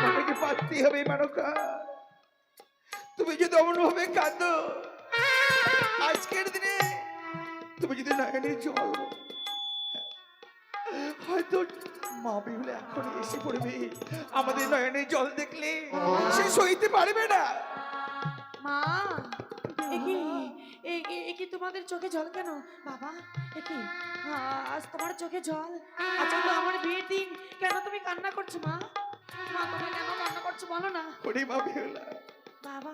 তোমাকে পারতে হবে মেনকা। তুমি যদি অমনভাবে কাঁদো, আজকের দিনে তুমি যদি নয়নের জল, হয়তো মা বেহুলা এখন এসে পড়বে, আমাদের নয়নের জল দেখলে সে সইতে পারবে না। মা, একি তোমাদের চোখে জল কেন বাবা? একি আজ তোমার চোখে জল? আজ তো আমার বিয়ের দিন, কেন তুমি কান্না করছো মা? মা, তুমি কেন কান্না করছো বলো না? ওরে মা বেহুলা, বাবা,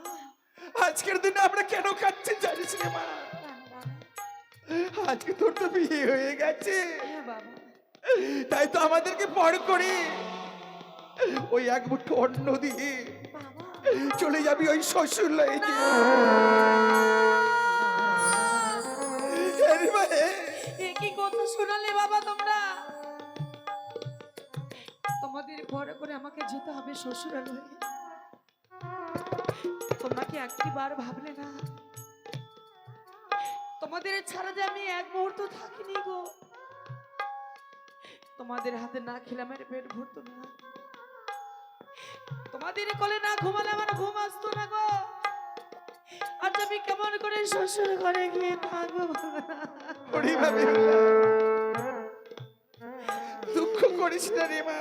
আজকের দিনে আমরা কেন কাঁদছি জানিস না মা? কেন বাবা? আজকে তোর তো বিয়ে হয়ে গেছে, হ্যাঁ বাবা। তাই তো আমাদেরকে পর করে ওই এক মুঠো অন্ন দিয়ে বাবা, চলে যাবি ওই শ্বশুর লাইনে। এ কি কথা শোনালে বাবা তোমরা? তোমাদের ঘরে করে আমাকে যেতে হবে শ্বশুরালয়ে। তোমরা কি একটিবার ভাবলে না তোমাদের ছাড়া যে আমি এক মুহূর্ত থাকিনি গো? তোমাদের হাতে না খেলে আমার পেট ভরতো না, তোমাদের কোলে না ঘুমালে আমার ঘুম আসতো না গো। আজ আমি কেমন করে শ্বশুর ঘরে গিয়ে থাকবো? দুঃখ করিস না রে মা,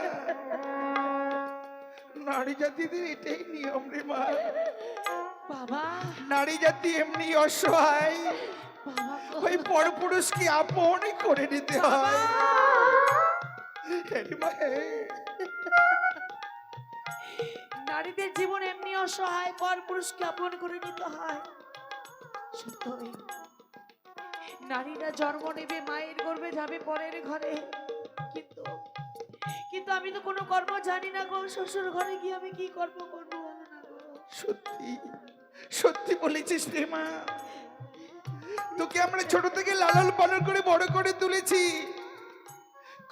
নারী জাতিদের এটাই নিয়ম রে মা। বাবা, নারী জাতি এমনি অসহায়, ওই পরপুরুষকে আপন করে নিতে হয়। নারীদের জীবন এমনি অসহায়, পর পুরুষকে আপন করে নিতে হয়। সত্যই নারীরা জন্ম নেবে, মায়ের গর্ভে যাবে পরের ঘরে, কিন্তু কিন্তু আমি তো কোনো কর্ম জানি না গো। শ্বশুর ঘরে গিয়ে আমি কি কর্ম করবো বলো না গো? সত্যি সত্যি বলেছিস রে মা, তোকে আমরা ছোট থেকে লালন পালন করে বড় করে তুলেছি,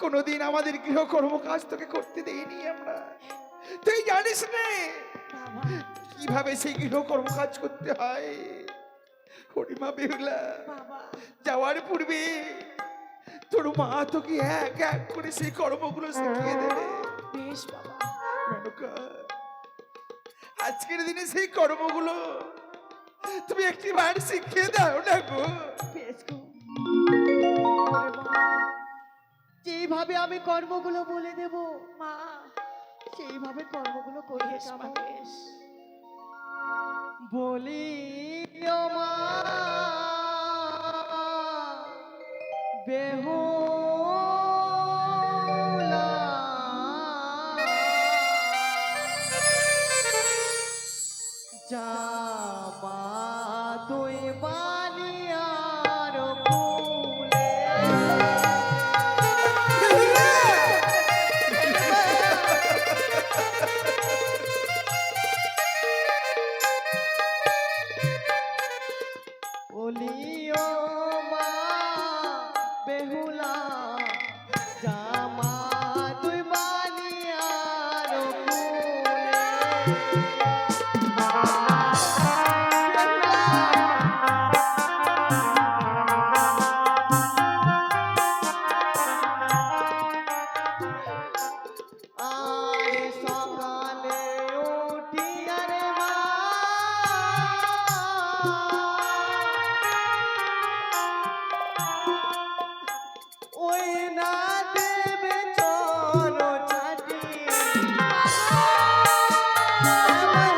কোনদিন আমাদের গৃহকর্ম কাজ তোকে করতে দেইনি আমরা। তুই জানিস না কিভাবে সেই গৃহকর্ম কাজ করতে হয়। হরিমা বেহুলা, যাওয়ার পূর্বে তোর মা তোকে এক এক করে সেই কর্মগুলো শিখিয়ে দেবে। বেশ বাবা। মেনকা, আজকের দিনে সেই কর্মগুলো তুমি একটিবার শিখিয়ে দাও না গো। বেশ গো, যেইভাবে আমি কর্মগুলো বলে দেব মা, সেইভাবে কর্মগুলো করিয়ে যাবো। বলি ও মা বেহুলা, জামা তুই বানিয়ার ফুলে। বলিও মা বেহুলা, জামা তুই বানিয়ার ফুলে। আরে সকালে উঠিয়া রে মা, ওই না দেবে চলো ছাটি, আমার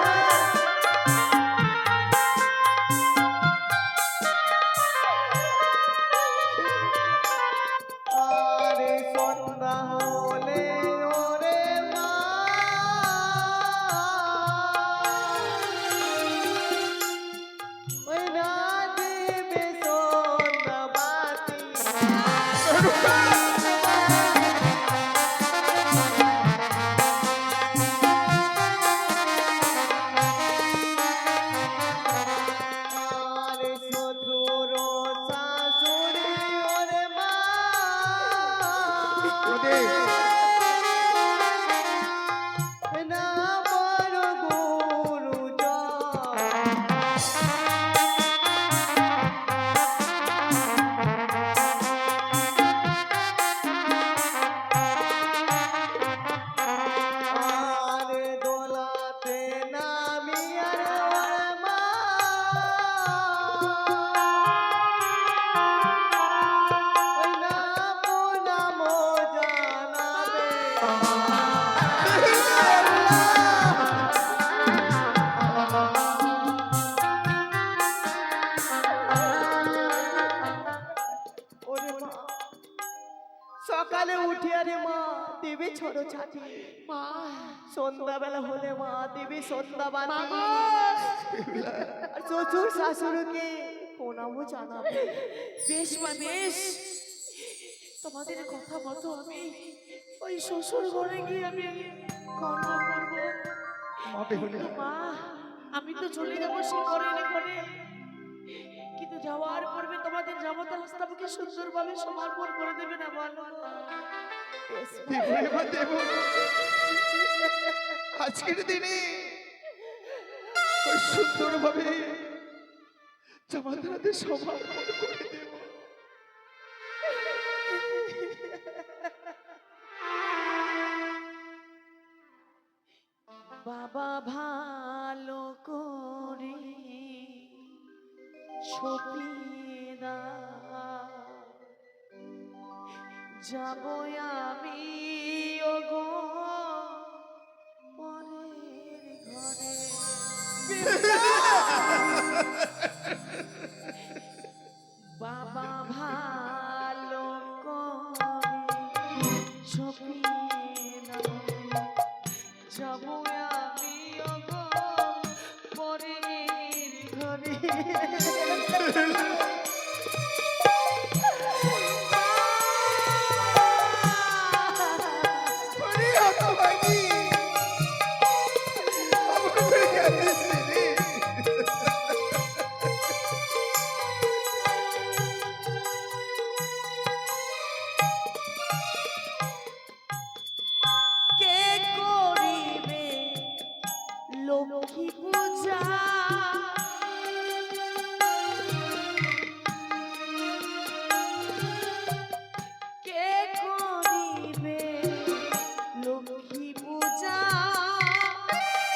মা সন্ধ্যাবেলা হলে মা দেবী সন্ধ্যা মা বাতি গো! আর শ্বশুর শাশুড়িকে প্রণামও জানাবে। বেশ মা বেশ, তোমাদের কথা মতো আমি ওই শ্বশুর ঘরে গিয়ে আমি কর্ম করবো। মা বেহুলা, কিন্তু মা, আমি তো চলে যাবো সে ঘরে ঘরে, কিন্তু যাওয়ার পূর্বে তোমাদের জামাতা হাস্তাবকে সুন্দরভাবে সমর্পণ করে দেবে না বলো? দেবো রে মা, দেবো। আজকের দিনে ওই সুন্দরভাবে জামাতাদের সমর্পণ করে দেব। বাবা ভালো করে ছপিয়ে দাও, যাব আমি ওগো পরের ঘরে। বাবা ভালো করে ছপিয়ে দাও, যাব আমি ওগো পরের ঘরে। ওরে হতভাগী, আমার করে কাঁদিস রে। কে করিবে লক্ষ্মী পূজা, কে করিবে লক্ষ্মী পূজা,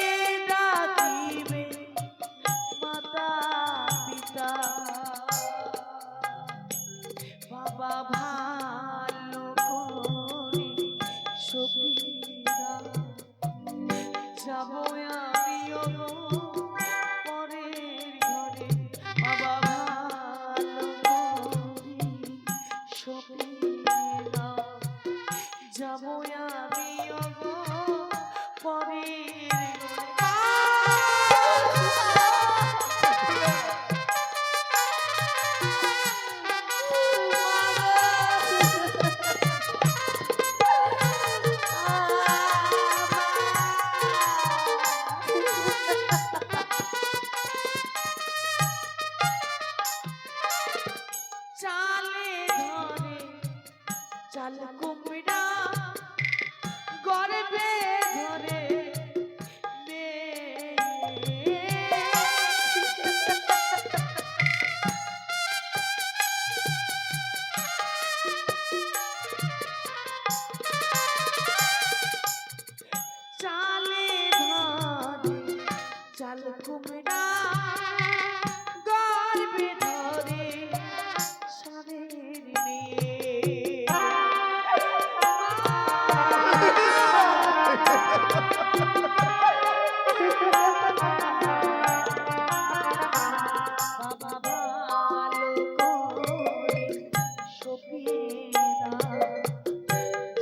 কে ডাকিবে মাতা পিতা, বাবা ভালো করে সবিতা, যাব আমি ওগো পরের ঘরে। বাবা ভালো করে সবিতা, যাব আমি ওগো পরের ঘরে। চালে ধরে চাল কুমড়া, গর্বে ধরে মেয়ে। চালে ধরে চাল কুমড়া, গর্বে ধরে স্বামীর মেয়ে। বাবা ভালো করে সপিয়ে দাও,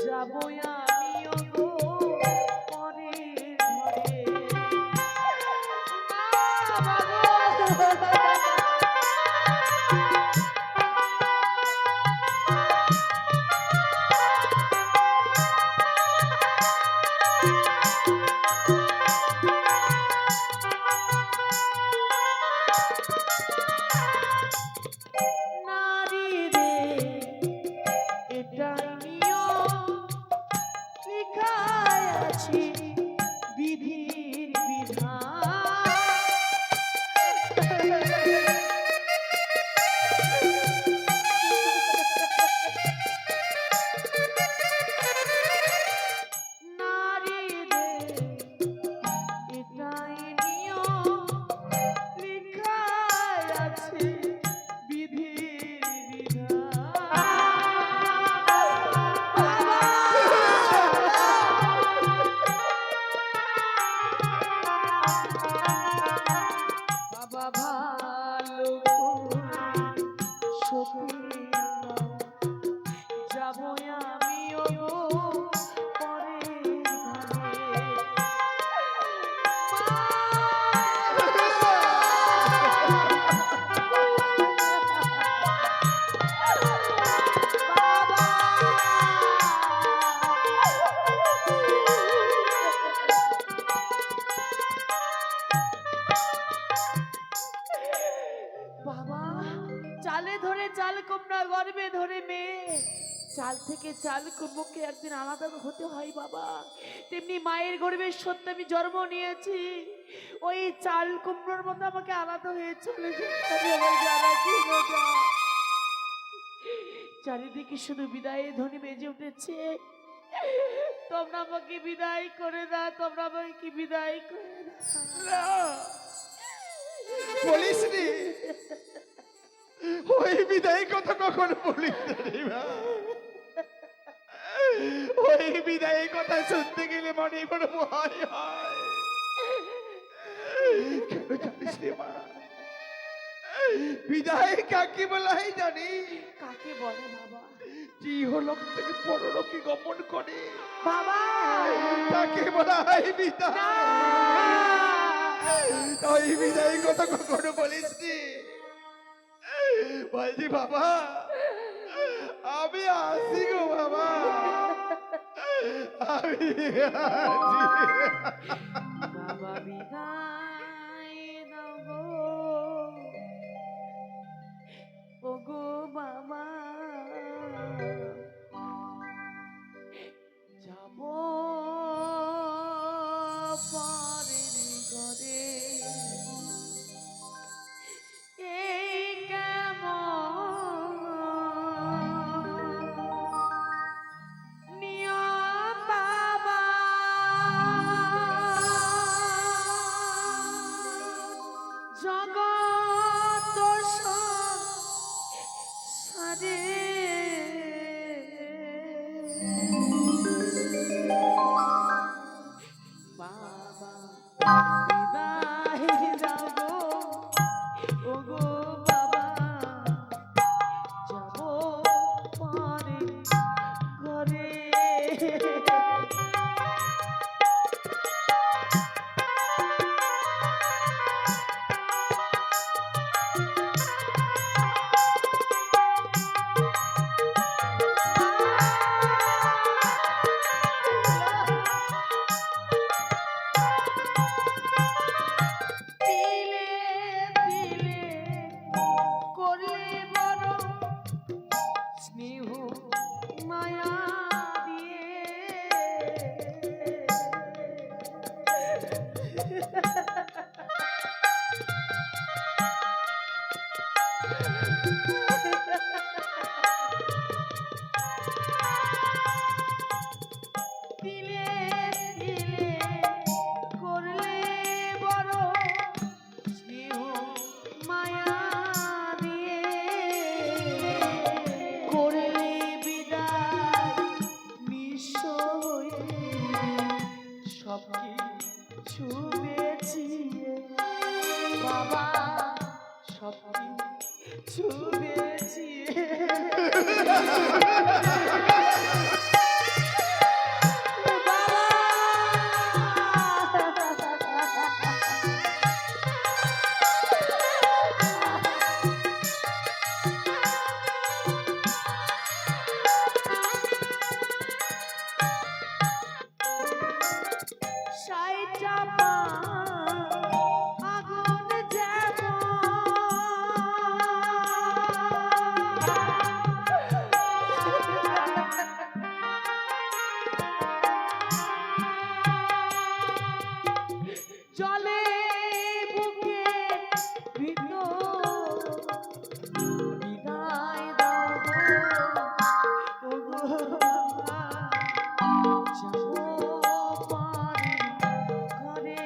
যাব আমি ওগো পরের ঘরে। তোমরা গর্ভে ধরে মেয়ে, চাল থেকে চাল কুমড়োকে একদিন আলাদা হতে হয় বাবা। তেমনি মায়ের গর্ভের সত্যি আমি জন্ম নিয়েছি, ওই চাল কুমড়োর মতো আমাকে আলাদা হয়ে চলে যেতে হবে আমার জানা ছিল না। চারিদিকে শুধু বিদায়ের ধ্বনি বেজে উঠেছে। তোমরা আমাকে বিদায় করে দাও, তোমরা আমাকে কি বিদায় করে না, বলিস নি, ওই বিদায় কথা কখনো বলিস না রে মা। ওই বিদায় কথা শুনতে গেলে মনে বড় ভয় হয়। কেন জানিস রে মা, বিদায় কাকে বলা হয় জানি? কাকে বলে বাবা? ইহলোক থেকে পরলোকে গমন করে বাবা তাকে বলা হয় বিদায়। ওই বিদায় কথা কখনো বলিস নি। বলছি বাবা, আমি আসি গো বাবা, আমি আসি। বাবা বিদায় দাও গো, ও গো বাবা, যাব পরের ঘরে, এই কেমন নিয়ম বাবা, জগৎ সংসারে বাবা বিদায় দাও গো, ও গো বাবা, যাব পরের ঘরে। দিলে দিলে করলে বড় স্নেহ মায়া দিয়ে, দিলে দিলে করলে বড় স্নেহ মায়া দিয়ে, করলে বিদায় নিঃস্ব হয়ে সব কিছু বেচিয়ে বাবা, সব কিছু বেচিয়ে সাইটা পা আগুন জলে বুকে ভিতর বিদায় দাও গো, ও গো বাবা, যাব পরের ঘরে।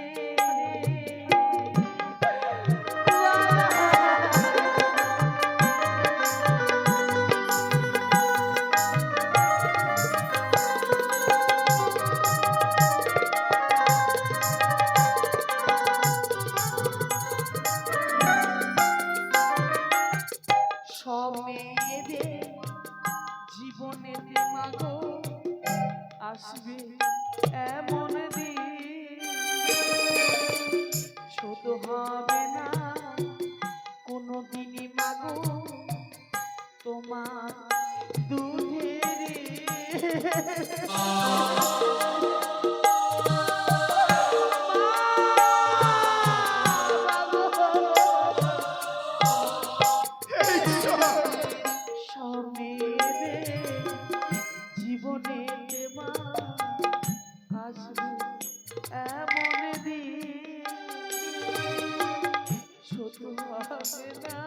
হবে না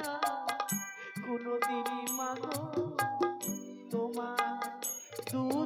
কোনোদিনই মাগো তোমার দুধ